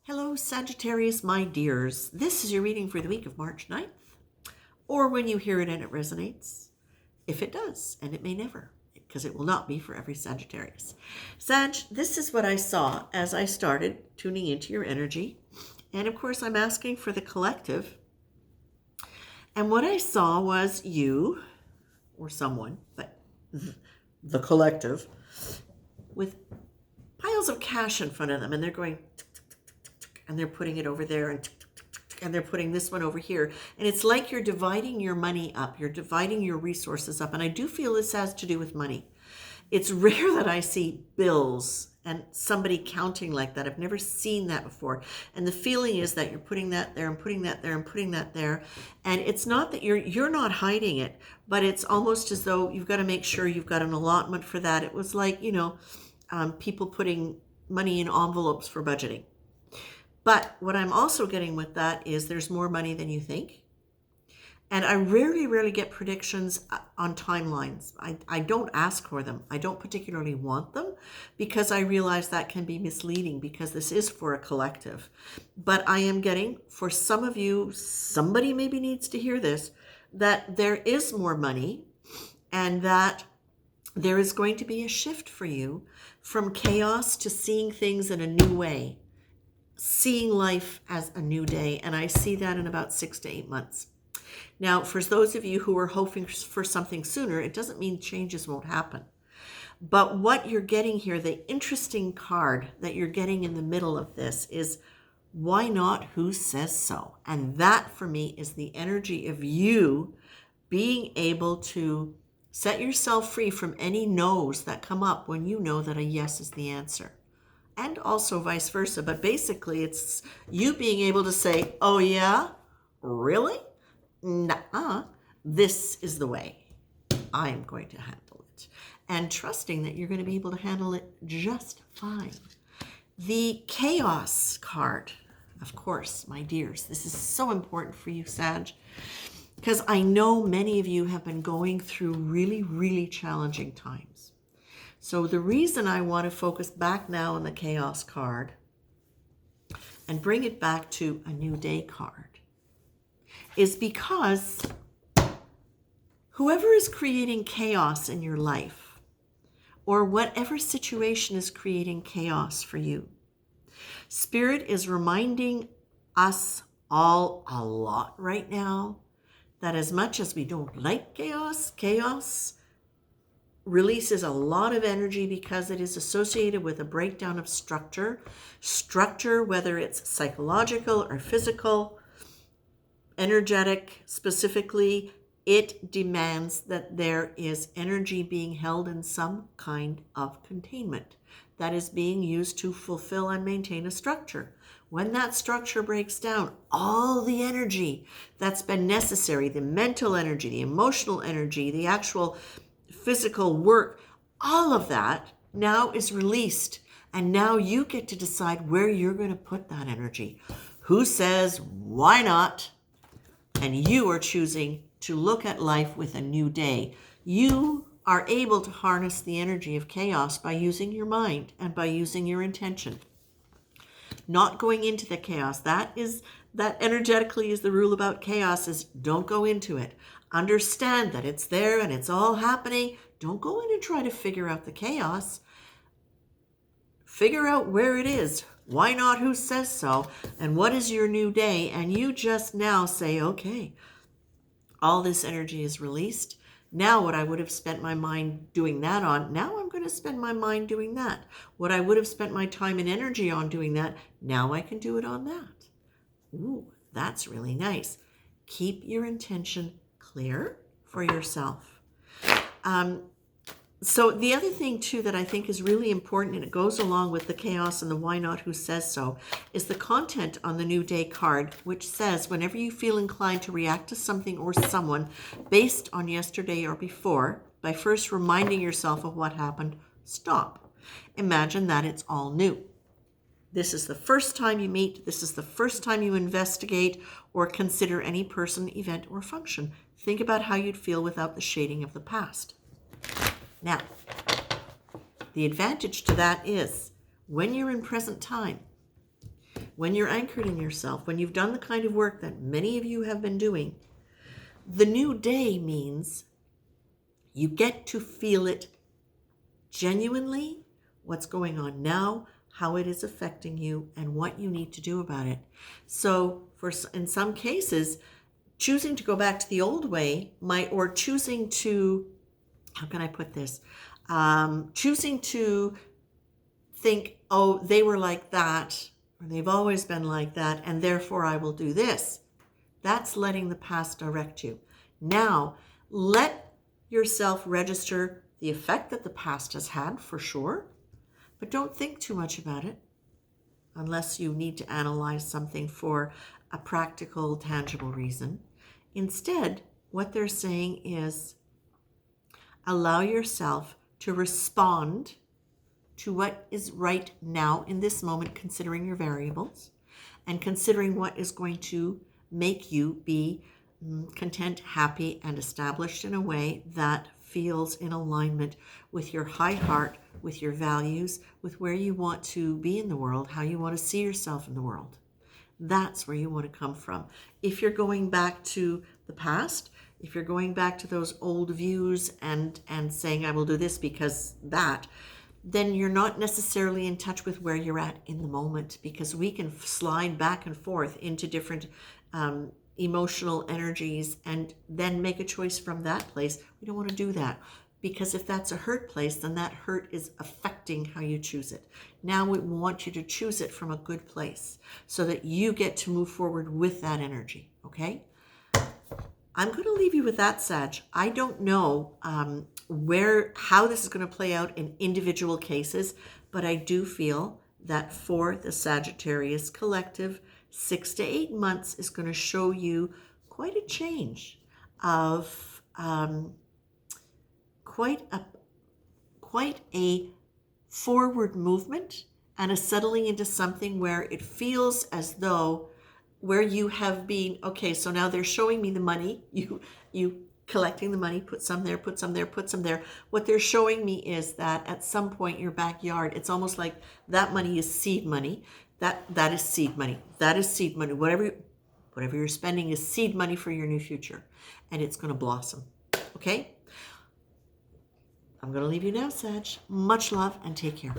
Hello, Sagittarius, my dears. This is your reading for the week of March 9th, or when you hear it and it resonates, if it does, and it may never, because it will not be for every Sagittarius. Sag, this is what I saw as I started tuning into your energy. And of course, I'm asking for the collective. And what I saw was you, or someone, but the collective, with piles of cash in front of them, and they're going, and they're putting it over there, and they're putting this one over here. And it's like you're dividing your money up. You're dividing your resources up. And I do feel this has to do with money. It's rare that I see bills and somebody counting like that. I've never seen that before. And the feeling is that you're putting that there and putting that there and putting that there. And it's not that you're not hiding it, but it's almost as though you've got to make sure you've got an allotment for that. It was like, people putting money in envelopes for budgeting. But what I'm also getting with that is there's more money than you think. And I rarely get predictions on timelines. I don't ask for them. I don't particularly want them because I realize that can be misleading because this is for a collective. But I am getting, for some of you, somebody maybe needs to hear this, that there is more money and that there is going to be a shift for you from chaos to seeing things in a new way. Seeing life as a new day, and I see that in about 6 to 8 months. Now, for those of you who are hoping for something sooner, it doesn't mean changes won't happen. But what you're getting here, the interesting card that you're getting in the middle of this is, why not? Who says so? And that for me is the energy of you being able to set yourself free from any no's that come up when you know that a yes is the answer. And also vice versa. But basically, it's you being able to say, oh yeah, really? Nuh-uh. This is the way I'm going to handle it. And trusting that you're going to be able to handle it just fine. The chaos card, of course, my dears, this is so important for you, Sag, because I know many of you have been going through really challenging times. So the reason I want to focus back now on the chaos card and bring it back to a new day card is because whoever is creating chaos in your life or whatever situation is creating chaos for you, Spirit is reminding us all a lot right now that as much as we don't like chaos releases a lot of energy because it is associated with a breakdown of structure, whether it's psychological or physical, energetic specifically. It demands that there is energy being held in some kind of containment that is being used to fulfill and maintain a structure. When that structure breaks down, all the energy that's been necessary, the mental energy, the emotional energy, the actual physical work, all of that now is released. And now you get to decide where you're going to put that energy. Who says, why not? And you are choosing to look at life with a new day. You are able to harness the energy of chaos by using your mind and by using your intention. Not going into the chaos. That energetically is the rule about chaos, is don't go into it. Understand that it's there and it's all happening. Don't go in and try to figure out the chaos. Figure out where it is. Why not? Who says so? And what is your new day? And you just now say, okay, all this energy is released. Now what I would have spent my mind doing that on, now I'm going to spend my mind doing that. What I would have spent my time and energy on doing that, now I can do it on that. Ooh, that's really nice. Keep your intention clear for yourself. So the other thing too that I think is really important, and it goes along with the chaos and the why not, who says so, is the content on the new day card, which says whenever you feel inclined to react to something or someone based on yesterday or before, by first reminding yourself of what happened, stop. Imagine that it's all new. This is the first time you meet. This is the first time you investigate or consider any person, event, or function. Think about how you'd feel without the shading of the past. Now, the advantage to that is when you're in present time, when you're anchored in yourself, when you've done the kind of work that many of you have been doing, the new day means you get to feel it genuinely, what's going on now, how it is affecting you, and what you need to do about it. So in some cases, choosing to go back to the old way or choosing to, how can I put this? Choosing to think, oh, they were like that, or they've always been like that, and therefore I will do this. That's letting the past direct you. Now, let yourself register the effect that the past has had, for sure, but don't think too much about it unless you need to analyze something for a practical, tangible reason. Instead, what they're saying is allow yourself to respond to what is right now in this moment, considering your variables and considering what is going to make you be content, happy, and established in a way that feels in alignment with your high heart, with your values, with where you want to be in the world, how you want to see yourself in the world. That's where you want to come from. If you're going back to the past, if you're going back to those old views and saying, I will do this because that, then you're not necessarily in touch with where you're at in the moment, because we can slide back and forth into different emotional energies and then make a choice from that place. We don't want to do that, because if that's a hurt place, then that hurt is affecting how you choose it. Now we want you to choose it from a good place so that you get to move forward with that energy, okay? I'm going to leave you with that, Sag. I don't know how this is going to play out in individual cases, but I do feel that for the Sagittarius collective, 6 to 8 months is going to show you quite a change of quite a forward movement and a settling into something where it feels as though where you have been, okay, so now they're showing me the money, you collecting the money, put some there, put some there, put some there. What they're showing me is that at some point your backyard, it's almost like that money is seed money. That is seed money. That is seed money. Whatever you're spending is seed money for your new future. And it's going to blossom. Okay? I'm going to leave you now, Sag. Much love and take care.